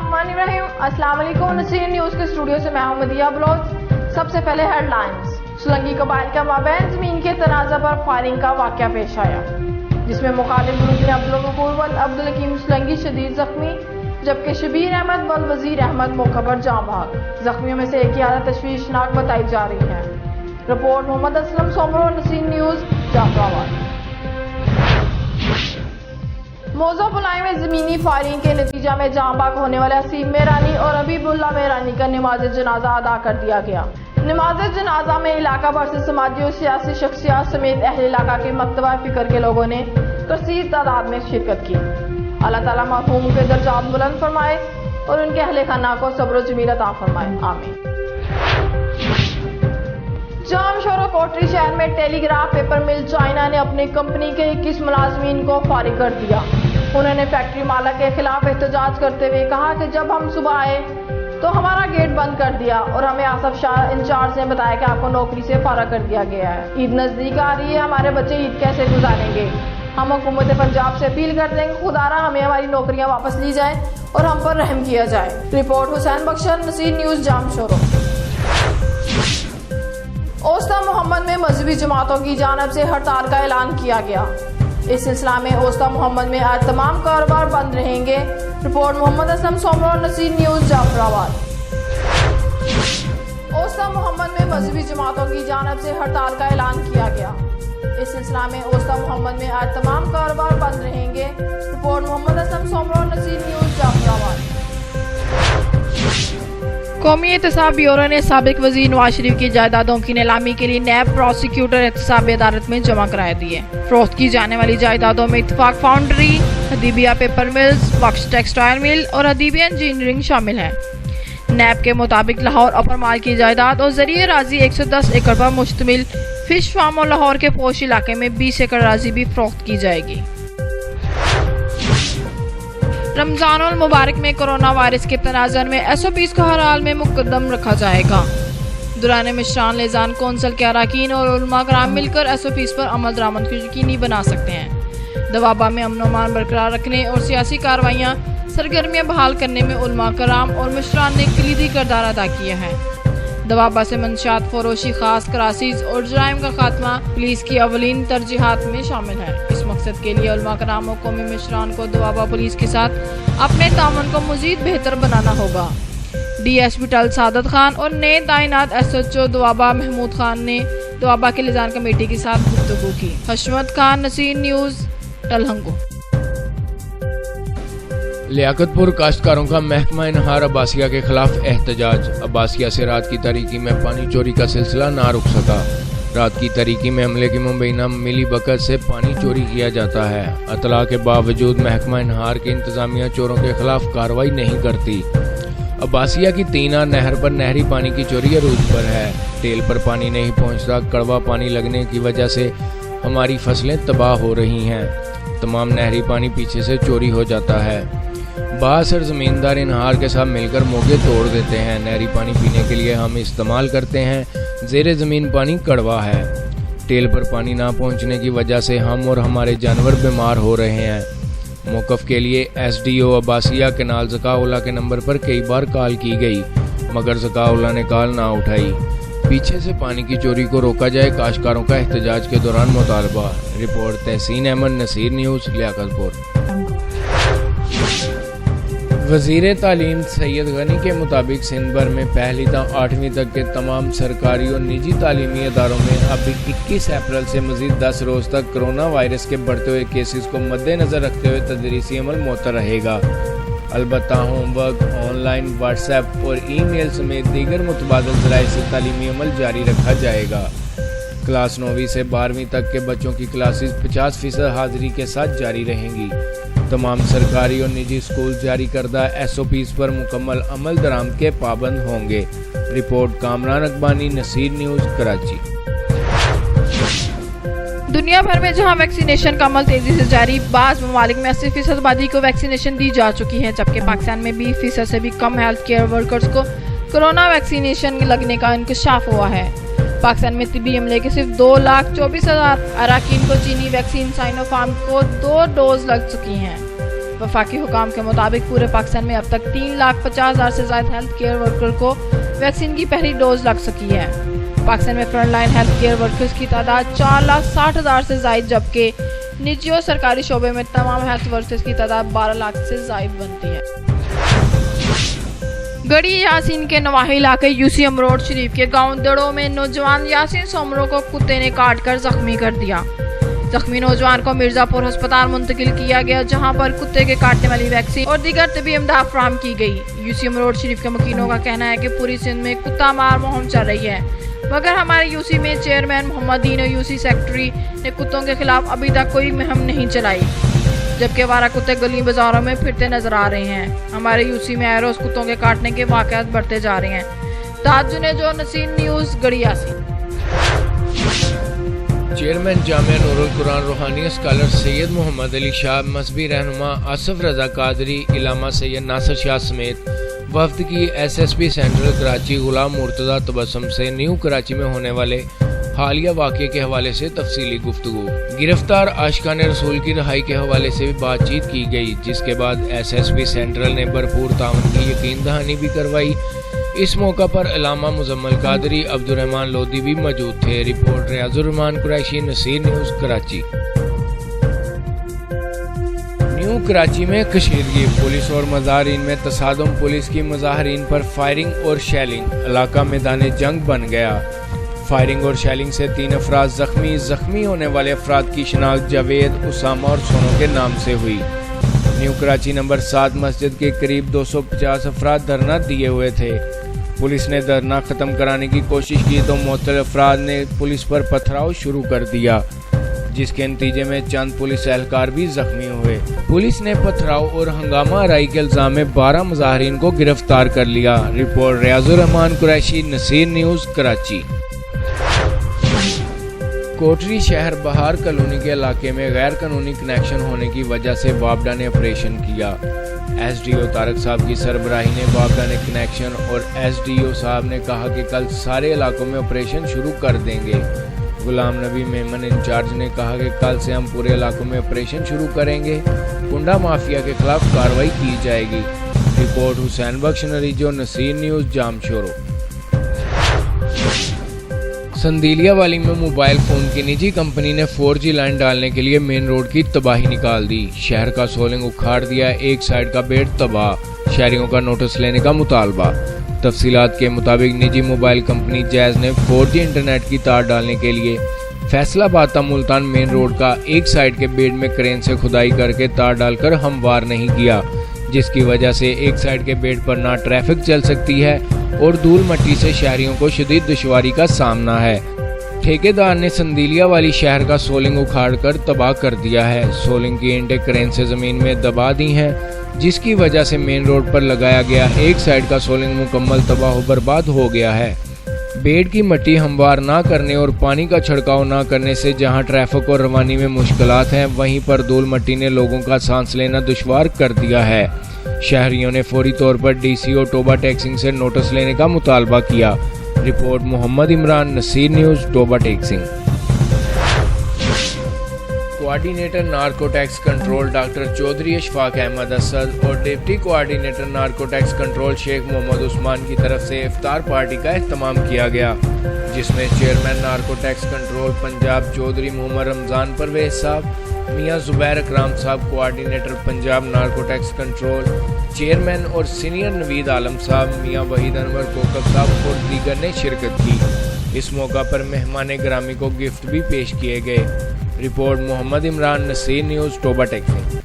बिस्मिल्लाहिर्रहमानिर्रहीम। अस्सलाम वालेकुम। नसीर न्यूज़ के स्टूडियो से मैं हूं मदिया बलोच। सबसे पहले हेडलाइंस। सुलंगी कबाइल का माबैन ज़मीन के तनाज़ा पर फायरिंग का वाक़या पेश आया, जिसमें मुखालिफ ग्रुप ने अब्दुल गफूर वल अब्दुल हकीम सुलंगी शदीद जख्मी, जबकि शबीर अहमद वल वजीर अहमद मौका पर जाँ बहक। जख्मियों में से एक की हालत तशवीशनाक बताई जा रही है। Report Mohammad Aslam Soomro, Naseer news, Jafarabad. मौजा बुलाई में ज़मीनी फायरिंग के नतीजा में जाँ बहक होने वाले असीम मेहरानी और हबीबुल्लाह मेहरानी का नमाज जनाजा अदा कर दिया गया। नमाज जनाजा में इलाका भर से समाजी और सियासी शख्सियात समेत अहल इलाका के मकतबा फिक्र के लोगों ने कसीर तादाद में शिरकत की। अल्लाह ताला मरहूम के दर्जात बुलंद फरमाए और उनके अहले खाना को सब्र जमील अता फरमाए, आमीन। जामशोरो कोटरी शहर में टेलीग्राफ पेपर मिल चाइना ने अपनी कंपनी के 21 मुलाजमीन को फारिग कर दिया। उन्होंने फैक्ट्री मालिक के खिलाफ एहतजाज करते हुए कहा कि जब हम सुबह आए तो हमारा गेट बंद कर दिया और हमें आसफ शाह इंचार्ज ने बताया कि आपको नौकरी से फारिग कर दिया गया है। ईद नजदीक आ रही है, हमारे बच्चे ईद कैसे गुजारेंगे? हम हुकूमत पंजाब से अपील करते हैं कि खुदारा हमें हमारी नौकरियां वापस ली जाए और हम पर रहम किया जाए। Report Hussain Bakhshar, Naseer news, Jamshoro. ओस्ता मोहम्मद में मजहबी जमातों की जानिब से हड़ताल का ऐलान किया गया। इस सिलसिला में ओस्ता मोहम्मद में आज तमाम कारोबार बंद रहेंगे। Report Mohammad Aslam Soomro, Naseer news, Jafarabad. ओस्ता मोहम्मद में मजहबी जमातों की जानिब से हड़ताल का ऐलान किया गया। इस सिलसिला में ओस्ता मोहम्मद में आज तमाम कारोबार बंद रहेंगे। Report Mohammad Aslam Soomro, Naseer news, Jafarabad. कौमी एहतसाब ब्यूरो ने साबिक वजीर नवाज शरीफ की जायदादों की नीलामी के लिए नैब प्रोसिक्यूटर एहतसाबी अदालत में जमा कराए दिए। फरोख्त की जाने वाली जायदादों में इत्तेफाक फाउंड्री, हदीबिया पेपर मिल्स, बख्श टेक्सटाइल मिल और हदीबिया इंजीनियरिंग शामिल है। नैब के मुताबिक लाहौर अपर माल की जायदाद और जरिए राजी 110 एकड़ पर मुश्तमिल फिश फार्म और लाहौर के पोश इलाके में 20 एकड़ राजी भी फरोख्त की जाएगी। रमजानुल मुबारक में कोरोना वायरस के तनाज़ुर में SOPs को हर हाल में मुकद्दम रखा जाएगा। दुराने मिश्रान लेजान कौंसल के अराकीन और उलमा कराम मिलकर SOPs पर अमल दरामद को यकीनी बना सकते हैं। दवाबा में अमन अमान बरकरार रखने और सियासी कार्रवाइयाँ सरगर्मियाँ बहाल करने में उलमा कराम और मिश्रान ने कलीदी किरदार अदा किया है। दवाबा से मंशियात फरोशी, खास क्राइसिस और जराइम का खात्मा पुलिस की अवलीन तरजीहात में शामिल है। इस मकसद के लिए उलमा कराम और कौमी मिश्रान को दवाबा पुलिस के साथ अपने ताउन को मजीद बेहतर बनाना होगा। DSP टल सादत खान और नए तैनात SHO दवाबा महमूद खान ने दवाबा के लिजान कमेटी के साथ गुफ्तगू की। हशमत खान, नसीर न्यूज़, टलहंगो। लियाकतपुर काश्तकारों का महकमा इनहार अब्बासिया के खिलाफ एहतजाज। अब्बासिया से रात की तारीकी में पानी चोरी का सिलसिला ना रुक सका। रात की तारीकी में अमले की मुबैना मिली बकत से पानी चोरी किया जाता है। अतला के बावजूद महकमा इनहार की इंतजामिया चोरों के खिलाफ कार्रवाई नहीं करती। अब्बासिया की तीना नहर पर नहरी पानी की चोरी अरूज पर है। टेल पर पानी नहीं पहुंचता। कड़वा पानी लगने की वजह से हमारी फसलें तबाह हो रही हैं। तमाम नहरी पानी पीछे से चोरी हो जाता है। बासर ज़मींदार इनहार के साथ मिलकर मोगे तोड़ देते हैं। नहरी पानी पीने के लिए हम इस्तेमाल करते हैं। ज़ेरे ज़मीन पानी कड़वा है। टेल पर पानी ना पहुंचने की वजह से हम और हमारे जानवर बीमार हो रहे हैं। मौक़िफ़ के लिए SDO अब्बासिया केनाल ज़काउल्ला के नंबर पर कई बार कॉल की गई, मगर ज़काउल्ला ने कॉल ना उठाई। पीछे से पानी की चोरी को रोका जाए, काश्तकारों का एहतजाज के दौरान मुतालबा। रिपोर्ट तहसीन अहमद, नसीर न्यूज़, लियाकतपुर। वज़ीर तालीम सैयद गनी के मुताबिक सिंध भर में पहली ता 8वीं तक के तमाम सरकारी और निजी तालीमी इदारों में अब 21 अप्रैल से मज़ीद 10 रोज़ तक कोरोना वायरस के बढ़ते हुए केसेस को मद्देनज़र रखते हुए तदरीसी अमल मुअत्तर रहेगा। अलबत्ता होमवर्क, ऑनलाइन, व्हाट्सएप और ईमेल समेत दीगर मुतबादिल ज़राए से तालीमी अमल जारी रखा जाएगा। क्लास 9वीं से 12वीं तक के बच्चों की क्लासेस 50% हाजिरी के साथ जारी रहेंगी। तमाम सरकारी और निजी स्कूल जारी करदा SOPs पर मुकम्मल अमल दरामद के पाबंद होंगे। Report Kamran Akbani, Naseer news, Karachi. दुनिया भर में जहां वैक्सीनेशन का अमल तेजी से जारी, बाज़ ममालिक में 80% आबादी को वैक्सीनेशन दी जा चुकी है, जबकि पाकिस्तान में 20% से भी कम हेल्थ केयर वर्कर्स को कोरोना वैक्सीनेशन लगने का इंकशाफ हुआ है। पाकिस्तान में तिब्बी अमले के सिर्फ 2,24,000 अराकीन को चीनी वैक्सीन साइनोफार्म को 2 डोज लग चुकी हैं। वफाकी हुकाम के मुताबिक पूरे पाकिस्तान में अब तक 3,50,000 से ज्यादा हेल्थ केयर वर्कर को वैक्सीन की पहली डोज लग सकी है। पाकिस्तान में front line health care workers की तादाद 4,60,000 से ज्यादा, जबकि निजी और सरकारी शोबे में तमाम हेल्थ वर्कर्स की तादाद 12 लाख से ज्यादा बनती है। गढ़ी यासीन के नवाही इलाके यूसी अमरोड शरीफ के गांव दड़ों में नौजवान यासीन सोमरो को कुत्ते ने काट कर जख्मी कर दिया। जख्मी नौजवान को मिर्जापुर अस्पताल मुंतकिल किया गया, जहां पर कुत्ते के काटने वाली वैक्सीन और दीगर तबी इमदाद फराहम की गई। यूसी अमरोड शरीफ के मुकीनों का कहना है कि पूरी सिंध में कुत्ता मार मुहिम चल रही है, मगर हमारे यूसी में चेयरमैन मोहम्मद दीन और यूसी सेक्रेटरी ने कुत्तों के खिलाफ अभी तक कोई मुहिम नहीं चलाई, जबकि आवारा कुत्ते गली बाजारों में फिरते नजर आ रहे हैं। हमारे यूसी में आए रोज कुत्तों के काटने के वाकयात बढ़ते जा रहे हैं। ताजुने जो नसीर न्यूज़ गढ़ी यासीन। चेयरमैन जामिया नूरुल कुरान रूहानी स्कॉलर सैयद मोहम्मद अली शाह, मजहबी रहनुमा आसिफ रजा कादरी, इलामा सैयद नासिर शाह समेत वफ्द की SSP सेंट्रल कराची गुलाम मुर्तजा तबस्सुम से न्यू कराची में होने वाले हालिया वाक़े के हवाले से तफसीली गुफ्तगू। गिरफ्तार आशिकाने रसूल की रहाई के हवाले से भी बातचीत की गई, जिसके बाद SSP सेंट्रल ने भरपूर ताउन की यकीन दहानी भी करवाई। इस मौका पर इलामा मुजम्मल कादरी, अब्दुर्रहमान लोधी भी मौजूद थे। Report Riazurrehman Qureshi, Naseer news Karachi. New Karachi में कशीदगी, पुलिस और मुजाहरीन में तसादुम, पुलिस की मुजाहरीन पर फायरिंग और शेलिंग, इलाका मैदान जंग बन गया। फायरिंग और शेलिंग से 3 अफराद जख्मी होने वाले अफराद की शिनाख्त जावेद, उसामा और सोनो के नाम से हुई। न्यू कराची नंबर 7 मस्जिद के करीब 250 अफराद धरना दिए हुए थे। पुलिस ने धरना ख़त्म कराने की कोशिश की तो मुअत्तल अफराद ने पुलिस पर पथराव शुरू कर दिया, जिसके नतीजे में चंद पुलिस एहलकार भी जख्मी हुए। पुलिस ने पथराव और हंगामा आराई के इल्जाम में 12 मुजाहरीन को गिरफ्तार कर लिया। Report Riazurrehman Qureshi, Naseer news Karachi. कोटरी शहर बहार कॉलोनी के इलाके में गैर कानूनी कनेक्शन होने की वजह से वापडा ने ऑपरेशन किया। SDO तारक साहब की सरबराही ने वापडा ने कनेक्शन और SDO साहब ने कहा कि कल सारे इलाकों में ऑपरेशन शुरू कर देंगे। गुलाम नबी मेमन इंचार्ज ने कहा कि कल से हम पूरे इलाकों में ऑपरेशन शुरू करेंगे, कुंडा माफिया के खिलाफ कार्रवाई की जाएगी। रिपोर्ट हुसैन बख्श नरीजो, नसीर न्यूज़, जामशोरो। संदीलिया वाली में मोबाइल फ़ोन की निजी कंपनी ने 4G लाइन डालने के लिए मेन रोड की तबाही निकाल दी। शहर का सोलिंग उखाड़ दिया, एक साइड का बेड तबाह। शहरियों का नोटिस लेने का मुतालबा। तफसीलात के मुताबिक निजी मोबाइल कंपनी जैज़ ने 4G इंटरनेट की तार डालने के लिए फैसलाबाद ता मुल्तान मेन रोड का एक साइड के बेड में क्रेन से खुदाई करके तार डालकर हमवार नहीं किया, जिसकी वजह से एक साइड के बेड पर ना ट्रैफिक चल सकती है और धूल मट्टी से शहरियों को शदीद दुश्वारी का सामना है। ठेकेदार ने संदीलिया वाली शहर का सोलिंग उखाड़ कर तबाह कर दिया है। सोलिंग की ईंटें क्रेन से ज़मीन में दबा दी हैं, जिसकी वजह से मेन रोड पर लगाया गया एक साइड का सोलिंग मुकम्मल तबाह बर्बाद हो गया है। बेड की मट्टी हमवार ना करने और पानी का छिड़काव ना करने से जहां ट्रैफिक और रवानी में मुश्किलात हैं, वहीं पर धूल मट्टी ने लोगों का सांस लेना दुश्वार कर दिया है। शहरियों ने फौरी तौर पर DCO टोबा टैक्सिंग से नोटिस लेने का मुतालबा किया। Report Mohammad Imran, Naseer news, Toba Tek Singh. Coordinator narcotics control doctor Chaudhry Ashfaq Ahmad Asad और deputy coordinator narcotics control Sheikh Muhammad Usman की तरफ से इफ्तार पार्टी का एहतमाम किया गया, जिसमें चेयरमैन नार्कोटैक्स कंट्रोल पंजाब चौधरी मोहम्मद रमज़ान परवेज साहब, मियां जुबैर अकराम साहब कोऑर्डिनेटर पंजाब नार्कोटैक्स कंट्रोल, चेयरमैन और सीनियर नवीद आलम साहब, मियां वहीद अनवर कोकब साहब और दीगर ने शिरकत की। इस मौका पर मेहमान ग्रामी को गिफ्ट भी पेश किए गए। Report Mohammad Imran, Naseer news, Toba taxing.